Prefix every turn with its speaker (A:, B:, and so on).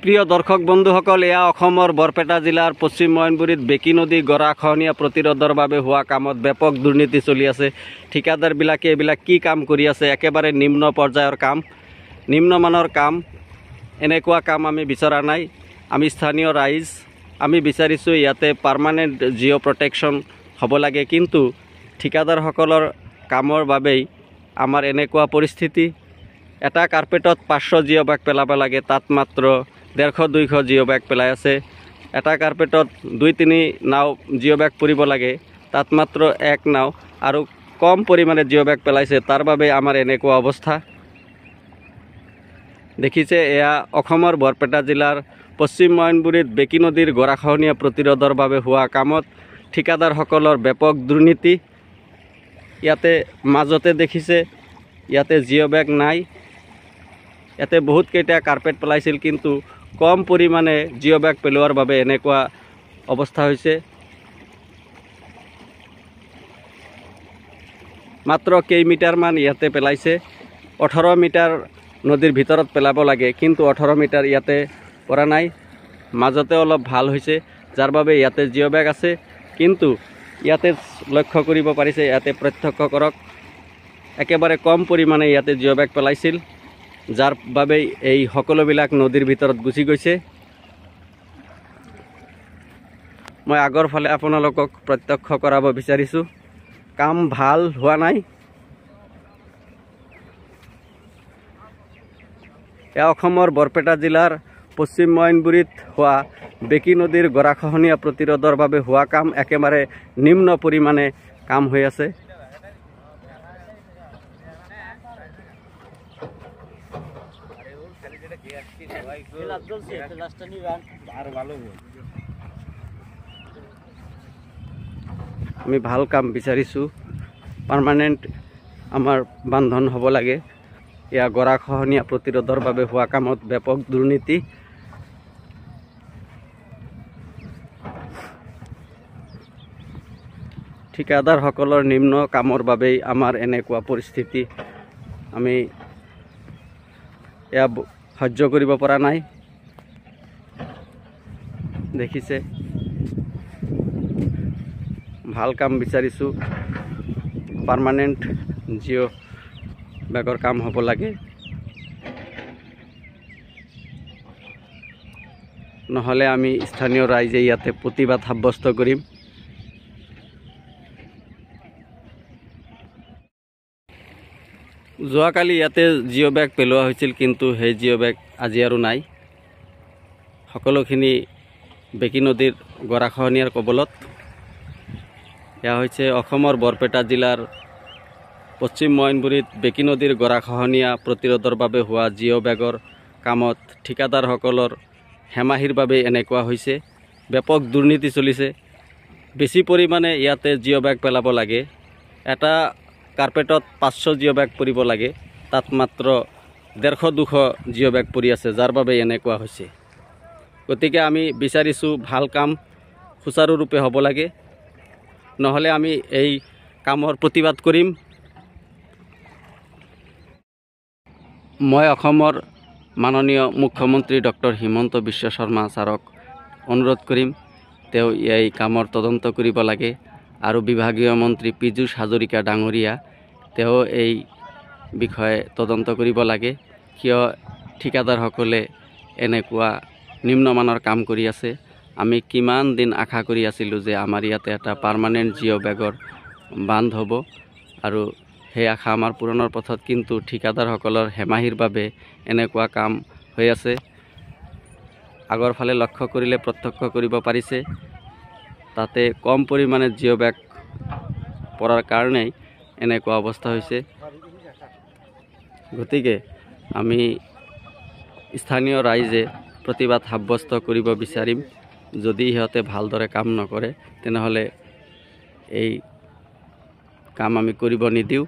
A: প্ৰিয় দৰ্শক বন্ধুসকল, এয়া অসমৰ বৰপেটা জিলাৰ পশ্চিম মইনবুৰীত বেকী নদী গৰাখহনীয়া প্ৰতিৰোধৰ বাবে হোৱা কামত ব্যাপক দুৰ্নীতি চলি আছে। ঠিকাদাৰবিলাকে এইবিলাক কি কাম কৰি আছে? একেবাৰে নিম্ন পৰ্যায়ৰ কাম, নিম্নমানৰ কাম। এনেকুৱা কাম আমি বিচৰা নাই। আমি স্থানীয় ৰাইজ আমি বিচাৰিছোঁ ইয়াতে পাৰ্মানেণ্ট জিঅ' প্ৰটেকশ্যন হ'ব লাগে, কিন্তু ঠিকাদাৰসকলৰ কামৰ বাবেই আমাৰ এনেকুৱা পৰিস্থিতি। এটা কাৰ্পেটত 500 জিঅ' বেগ পেলাব লাগে, তাত মাত্ৰ 150-200 জিঅ' বেগ পেলাই আছে। এটা কাৰ্পেটত 2-3 নাও জিঅ' বেগ পৰিব লাগে, তাত মাত্ৰ 1 নাও আৰু কম পৰিমাণে জিঅ' বেগ পেলাইছে। তাৰ বাবে আমাৰ এনেকুৱা অৱস্থা দেখিছে। এয়া অসমৰ বৰপেটা জিলাৰ পশ্চিম মইনবুৰীত বেকী নদীৰ গৰাখহনীয়া প্ৰতিৰোধৰ বাবে হোৱা কামত ঠিকাদাৰসকলৰ ব্যাপক দুৰ্নীতি। ইয়াতে মাজতে দেখিছে ইয়াতে জিঅ' বেগ নাই। ইয়াতে বহুতকেইটা কাৰ্পেট পেলাইছিল, কিন্তু কম পৰিমাণে জিঅ' বেগ পেলোৱাৰ বাবে এনেকুৱা অৱস্থা হৈছে। মাত্ৰ কেইমিটাৰমান ইয়াতে পেলাইছে। 18 মিটাৰ নদীৰ ভিতৰত পেলাব লাগে, কিন্তু 18 মিটাৰ ইয়াতে পৰা নাই। মাজতে অলপ ভাল হৈছে, যাৰ বাবে ইয়াতে জিঅ' বেগ আছে। কিন্তু ইয়াতে লক্ষ্য কৰিব পাৰিছে, ইয়াতে প্ৰত্যক্ষ কৰক, একেবাৰে কম পৰিমাণে ইয়াতে জিঅ' বেগ পেলাইছিল, যাৰ বাবে এই সকলোবিলাক নদীৰ ভিতৰত গুচি গৈছে। মই আগৰ ফালে আপোনালোকক প্ৰত্যক্ষ কৰাব বিচাৰিছোঁ, কাম ভাল হোৱা নাই। এয়া অসমৰ বৰপেটা জিলাৰ পশ্চিম মইনবুৰীত হোৱা বেকী নদীৰ গৰাখহনীয়া প্ৰতিৰোধৰ বাবে হোৱা কাম একেবাৰে নিম্ন পৰিমাণে কাম হৈ আছে। আমি ভাল কাম বিচাৰিছোঁ, পাৰ্মানেণ্ট আমাৰ বান্ধন হ'ব লাগে। এয়া গৰাখহনীয়া প্ৰতিৰোধৰ বাবে হোৱা কামত ব্যাপক দুৰ্নীতি। ঠিকাদাৰসকলৰ নিম্ন কামৰ বাবেই আমাৰ এনেকুৱা পৰিস্থিতি। আমি এয়া সহ্য কৰিব পৰা নাই। দেখিছে, ভাল কাম বিচাৰিছোঁ, পাৰ্মানেণ্ট জিঅ' বেগৰ কাম হ'ব লাগে, নহ'লে আমি স্থানীয় ৰাইজে ইয়াতে প্ৰতিবাদ সাব্যস্ত কৰিম। যোৱাকালি ইয়াতে জিঅ' বেগ পেলোৱা হৈছিল, কিন্তু সেই জিঅ' বেগ আজি আৰু নাই। সকলোখিনি বেকী নদীৰ গৰাখহনীয়াৰ কবলত। এয়া হৈছে অসমৰ বৰপেটা জিলাৰ পশ্চিম মইনবুৰীত বেকী নদীৰ গৰাখহনীয়া প্ৰতিৰোধৰ বাবে হোৱা জিঅ' বেগৰ কামত ঠিকাদাৰসকলৰ হেমাহিৰ বাবে এনেকুৱা হৈছে। ব্যাপক দুৰ্নীতি চলিছে। বেছি পৰিমাণে ইয়াতে জিঅ' বেগ পেলাব লাগে। এটা কাৰ্পেটত 500 জিঅ' বেগ পৰিব লাগে, তাত মাত্ৰ 150-200 জিঅ' বেগ পৰি আছে, যাৰ বাবে এনেকুৱা হৈছে। গতিকে আমি বিচাৰিছোঁ ভাল কাম সুচাৰুৰূপে হ'ব লাগে, নহ'লে আমি এই কামৰ প্ৰতিবাদ কৰিম। মই অসমৰ মাননীয় মুখ্যমন্ত্ৰী ডক্টৰ হিমন্ত বিশ্ব শৰ্মা ছাৰক অনুৰোধ কৰিম, তেওঁ এই কামৰ তদন্ত কৰিব লাগে। আৰু বিভাগীয় মন্ত্ৰী পীযুষ হাজৰিকা ডাঙৰীয়া, তেওঁ এই বিষয়ে তদন্ত কৰিব লাগে। কিয় ঠিকাদাৰসকলে এনেকুৱা নিম্নমানৰ কাম কৰি আছে? আমি কিমান দিন আশা কৰি আছিলোঁ যে আমাৰ ইয়াতে এটা পাৰ্মানেণ্ট জিঅ' বেগৰ বান্ধ হ'ব, আৰু সেই আশা আমাৰ পূৰণৰ পথত। কিন্তু ঠিকাদাৰসকলৰ হেমাহিৰ বাবে এনেকুৱা কাম হৈ আছে। আগৰ ফালে লক্ষ্য কৰিলে প্ৰত্যক্ষ কৰিব পাৰিছে, তাতে কম পৰিমাণে জিঅ' বেগ পৰাৰ কাৰণেই এনেকুৱা অৱস্থা হৈছে। গতিকে আমি স্থানীয় ৰাইজে প্ৰতিবাদ সাব্যস্ত কৰিব বিচাৰিম। যদি সিহঁতে ভালদৰে কাম নকৰে, তেনেহ'লে এই কাম আমি কৰিব নিদিওঁ।